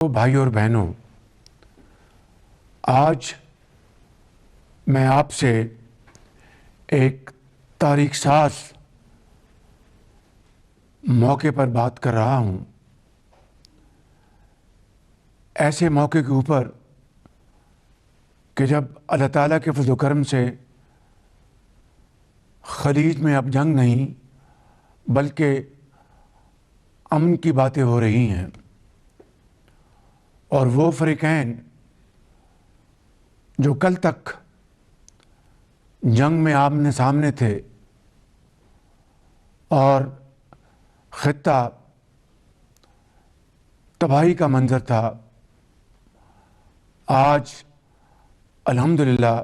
بھائی اور بہنوں، آج میں آپ سے ایک تاریخ ساز موقع پر بات کر رہا ہوں۔ ایسے موقع کے اوپر کہ جب اللہ تعالیٰ کے فضل و کرم سے خلیج میں اب جنگ نہیں بلکہ امن کی باتیں ہو رہی ہیں، اور وہ فریقین جو کل تک جنگ میں آمنے سامنے تھے اور خطہ تباہی کا منظر تھا، آج الحمدللہ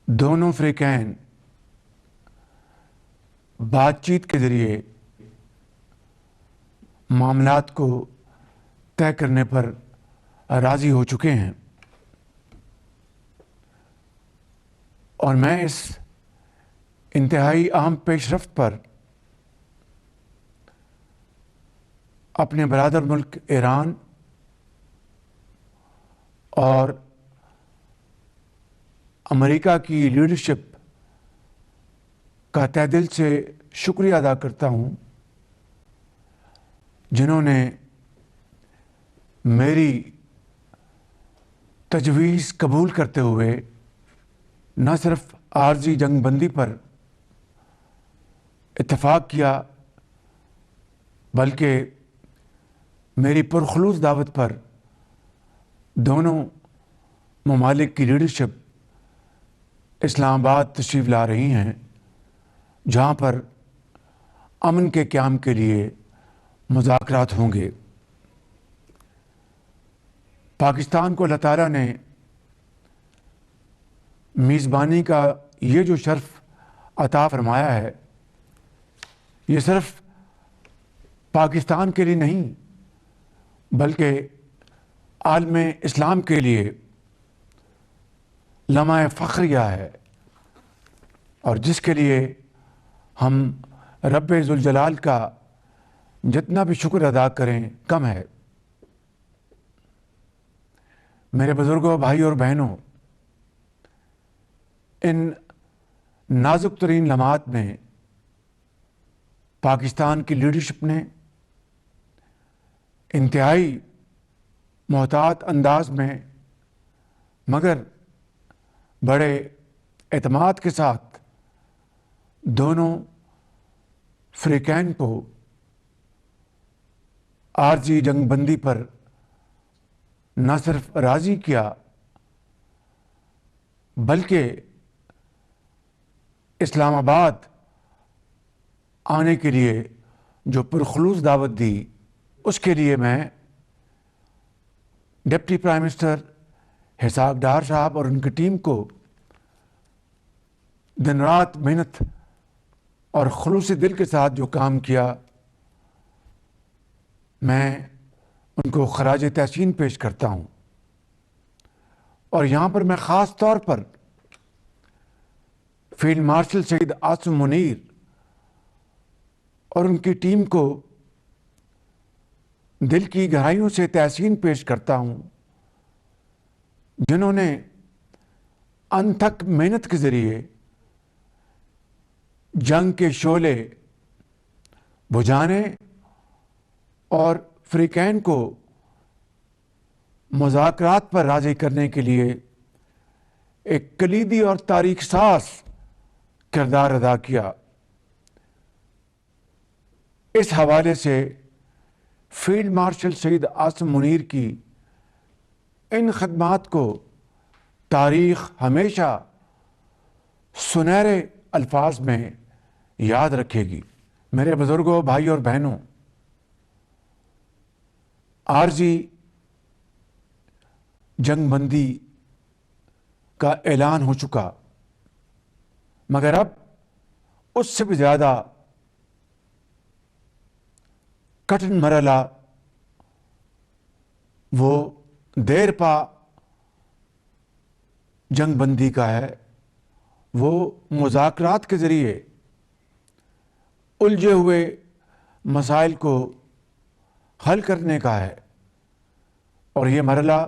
دونوں فریقین بات چیت کے ذریعے معاملات کو طے کرنے پر راضی ہو چکے ہیں، اور میں اس انتہائی اہم پیش رفت پر اپنے برادر ملک ایران اور امریکہ کی لیڈرشپ کا تہ دل سے شکریہ ادا کرتا ہوں، جنہوں نے میری تجویز قبول کرتے ہوئے نہ صرف عارضی جنگ بندی پر اتفاق کیا بلکہ میری پرخلوص دعوت پر دونوں ممالک کی لیڈرشپ اسلام آباد تشریف لا رہی ہیں، جہاں پر امن کے قیام کے لیے مذاکرات ہوں گے۔ پاکستان کو اللہ تعالیٰ نے میزبانی کا یہ جو شرف عطا فرمایا ہے، یہ صرف پاکستان کے لیے نہیں بلکہ عالم اسلام کے لیے لمحہ فخریہ ہے، اور جس کے لیے ہم رب ذوالجلال کا جتنا بھی شکر ادا کریں کم ہے۔ میرے بزرگوں، بھائی اور بہنوں، ان نازک ترین لمحات میں پاکستان کی لیڈرشپ نے انتہائی محتاط انداز میں مگر بڑے اعتماد کے ساتھ دونوں فریقین کو عارضی جنگ بندی پر نہ صرف راضی کیا بلکہ اسلام آباد آنے کے لیے جو پرخلوص دعوت دی، اس کے لیے میں deputy prime minister Ishaq Dar صاحب اور ان کی ٹیم کو دن رات محنت اور خلوص دل کے ساتھ جو کام کیا، میں ان کو خراج تحسین پیش کرتا ہوں۔ اور یہاں پر میں خاص طور پر فیلڈ مارشل سید عاصم منیر اور ان کی ٹیم کو دل کی گہرائیوں سے تحسین پیش کرتا ہوں، جنہوں نے انتھک محنت کے ذریعے جنگ کے شعلے بجھانے اور فریقین کو مذاکرات پر راضی کرنے کے لیے ایک کلیدی اور تاریخ ساز کردار ادا کیا۔ اس حوالے سے فیلڈ مارشل سید عاصم منیر کی ان خدمات کو تاریخ ہمیشہ سنہرے الفاظ میں یاد رکھے گی۔ میرے بزرگوں، بھائی اور بہنوں، عارضی جنگ بندی کا اعلان ہو چکا، مگر اب اس سے بھی زیادہ کٹھن مرحلہ وہ دیر پا جنگ بندی کا ہے۔ وہ مذاکرات کے ذریعے الجھے ہوئے مسائل کو حل کرنے کا ہے، اور یہ مرحلہ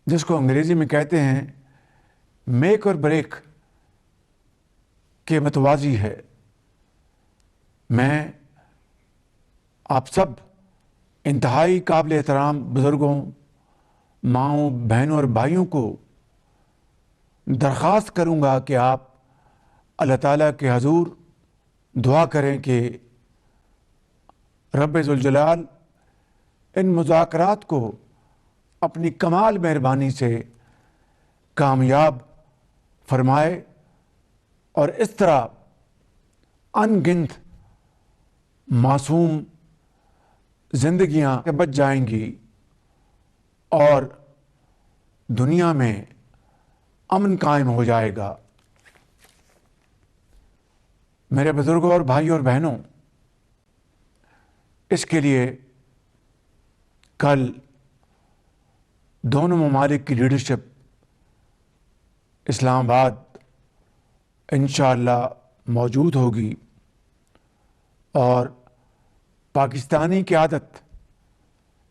جس کو انگریزی میں کہتے ہیں میک اور بریک کے متوازی ہے۔ میں آپ سب انتہائی قابل احترام بزرگوں، ماؤں، بہنوں اور بھائیوں کو درخواست کروں گا کہ آپ اللہ تعالیٰ کے حضور دعا کریں کہ رب ذوالجلال ان مذاکرات کو اپنی کمال مہربانی سے کامیاب فرمائے، اور اس طرح ان گنت معصوم زندگیاں بچ جائیں گی اور دنیا میں امن قائم ہو جائے گا۔ میرے بزرگوں اور بھائیوں اور بہنوں، اس کے لیے کل دونوں ممالک کی لیڈرشپ اسلام آباد انشاءاللہ موجود ہوگی، اور پاکستانی قیادت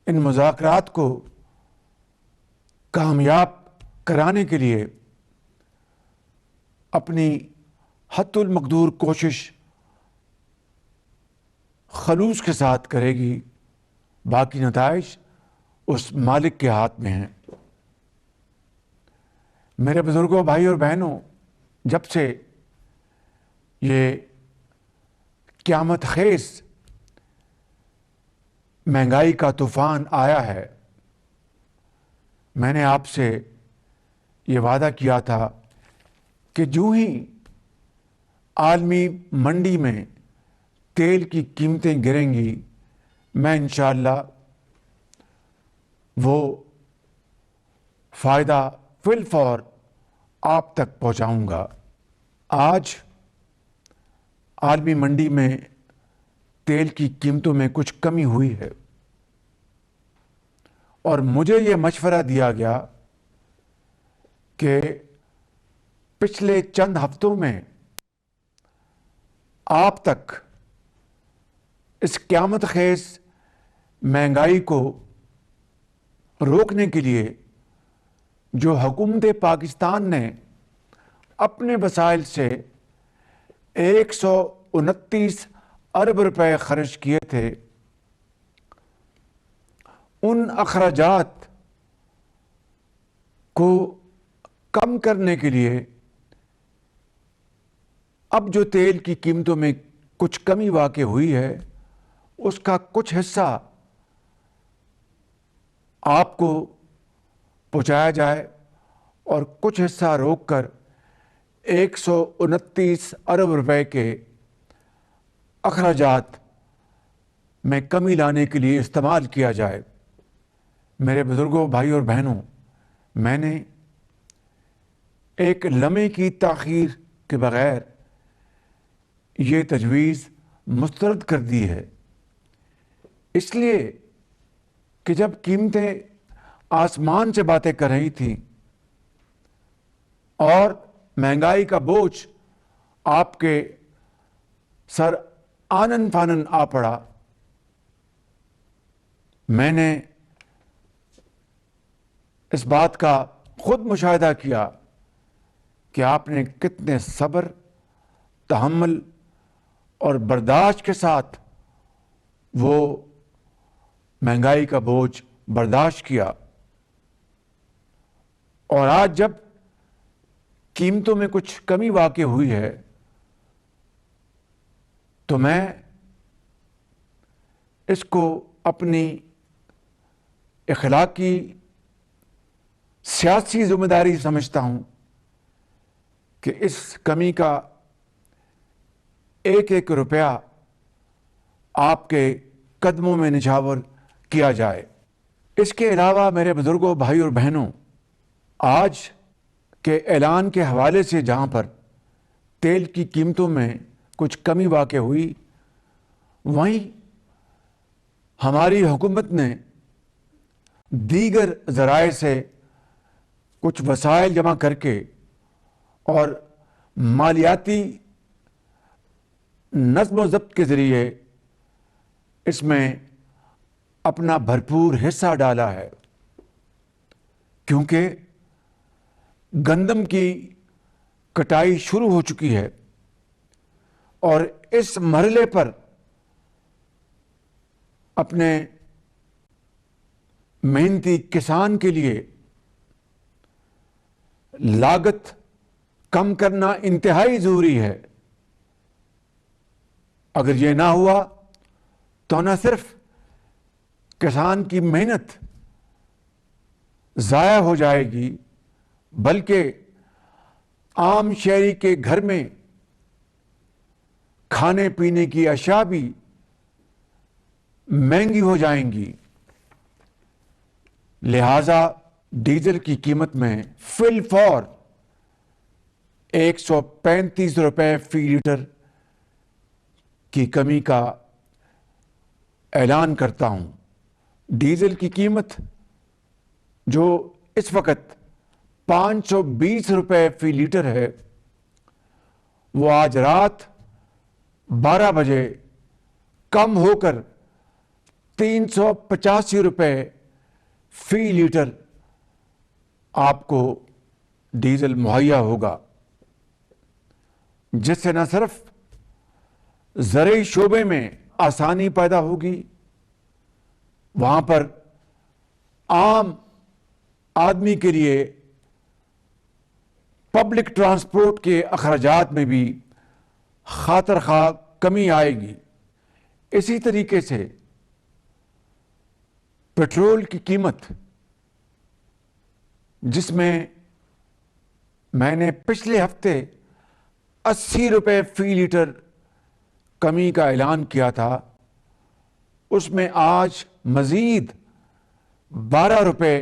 ان مذاکرات کو کامیاب کرانے کے لیے اپنی حد المقدور کوشش خلوص کے ساتھ کرے گی۔ باقی نتائج اس مالک کے ہاتھ میں ہیں۔ میرے بزرگوں، بھائی اور بہنوں، جب سے یہ قیامت خیز مہنگائی کا طوفان آیا ہے، میں نے آپ سے یہ وعدہ کیا تھا کہ جو ہی عالمی منڈی میں تیل کی قیمتیں گریں گی، میں انشاءاللہ وہ فائدہ فی الفور آپ تک پہنچاؤں گا۔ آج عالمی منڈی میں تیل کی قیمتوں میں کچھ کمی ہوئی ہے، اور مجھے یہ مشورہ دیا گیا کہ پچھلے چند ہفتوں میں آپ تک اس قیامت خیز مہنگائی کو روکنے کے لیے جو حکومت پاکستان نے اپنے وسائل سے 129 ارب روپے خرچ کیے تھے، ان اخراجات کو کم کرنے کے لیے اب جو تیل کی قیمتوں میں کچھ کمی واقع ہوئی ہے، اس کا کچھ حصہ آپ کو پہنچایا جائے، اور کچھ حصہ روک کر 129 ارب روپے کے اخراجات میں کمی لانے کے لیے استعمال کیا جائے۔ میرے بزرگوں، بھائی اور بہنوں، میں نے ایک لمحے کی تاخیر کے بغیر یہ تجویز مسترد کر دی ہے، اس لیے کہ جب قیمتیں آسمان سے باتیں کر رہی تھیں اور مہنگائی کا بوجھ آپ کے سر آنن فانن آ پڑا، میں نے اس بات کا خود مشاہدہ کیا کہ آپ نے کتنے صبر، تحمل اور برداشت کے ساتھ وہ مہنگائی کا بوجھ برداشت کیا، اور آج جب قیمتوں میں کچھ کمی واقع ہوئی ہے تو میں اس کو اپنی اخلاقی سیاسی ذمہ داری سمجھتا ہوں کہ اس کمی کا ایک ایک روپیہ آپ کے قدموں میں نچھاور کیا جائے۔ اس کے علاوہ میرے بزرگوں، بھائی اور بہنوں، آج کے اعلان کے حوالے سے جہاں پر تیل کی قیمتوں میں کچھ کمی واقع ہوئی، وہیں ہماری حکومت نے دیگر ذرائع سے کچھ وسائل جمع کر کے اور مالیاتی نظم و ضبط کے ذریعے اس میں اپنا بھرپور حصہ ڈالا ہے، کیونکہ گندم کی کٹائی شروع ہو چکی ہے اور اس مرحلے پر اپنے محنتی کسان کے لیے لاگت کم کرنا انتہائی ضروری ہے۔ اگر یہ نہ ہوا تو نہ صرف کسان کی محنت ضائع ہو جائے گی، بلکہ عام شہری کے گھر میں کھانے پینے کی اشیاء بھی مہنگی ہو جائیں گی۔ لہذا ڈیزل کی قیمت میں فی الفور 135 روپے فی لیٹر کی کمی کا اعلان کرتا ہوں۔ ڈیزل کی قیمت جو اس وقت 520 روپے فی لیٹر ہے، وہ آج رات 12 بجے کم ہو کر 385 روپے فی لیٹر آپ کو ڈیزل مہیا ہوگا، جس سے نہ صرف زرعی شعبے میں آسانی پیدا ہوگی، وہاں پر عام آدمی کے لیے پبلک ٹرانسپورٹ کے اخراجات میں بھی خاطر خواہ کمی آئے گی۔ اسی طریقے سے پیٹرول کی قیمت، جس میں نے پچھلے ہفتے 80 روپے فی لیٹر کمی کا اعلان کیا تھا، اس میں آج مزید 12 روپے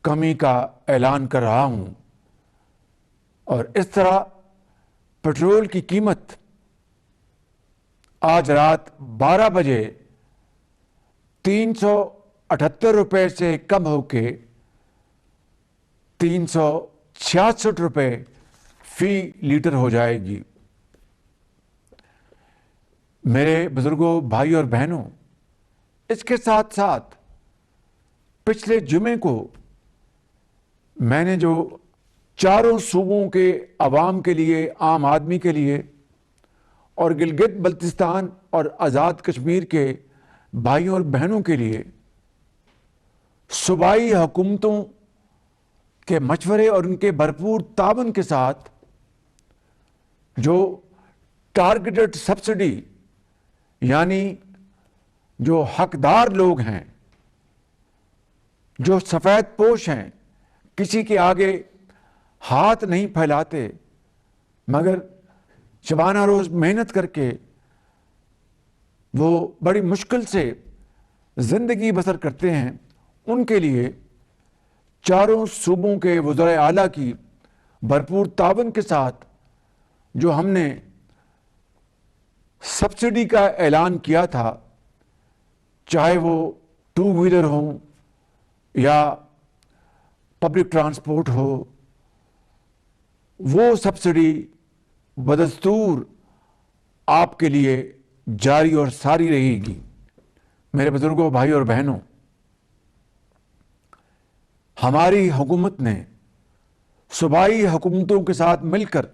کمی کا اعلان کر رہا ہوں، اور اس طرح پیٹرول کی قیمت آج رات 12 بجے 378 روپے سے کم ہو کے 366 روپے فی لیٹر ہو جائے گی۔ میرے بزرگوں، بھائی اور بہنوں، اس کے ساتھ ساتھ پچھلے جمعے کو میں نے جو چاروں صوبوں کے عوام کے لیے، عام آدمی کے لیے اور گلگت بلتستان اور آزاد کشمیر کے بھائیوں اور بہنوں کے لیے صوبائی حکومتوں کے مشورے اور ان کے بھرپور تعاون کے ساتھ جو ٹارگیٹڈ سبسڈی، یعنی جو حقدار لوگ ہیں، جو سفید پوش ہیں، کسی کے آگے ہاتھ نہیں پھیلاتے مگر شبانہ روز محنت کر کے وہ بڑی مشکل سے زندگی بسر کرتے ہیں، ان کے لیے چاروں صوبوں کے وزرائے اعلیٰ کی بھرپور تعاون کے ساتھ جو ہم نے سبسڈی کا اعلان کیا تھا، چاہے وہ 2 ویلر ہوں یا پبلک ٹرانسپورٹ ہو، وہ سبسڈی بدستور آپ کے لیے جاری اور ساری رہے گی۔ میرے بزرگوں، بھائی اور بہنوں، ہماری حکومت نے صوبائی حکومتوں کے ساتھ مل کر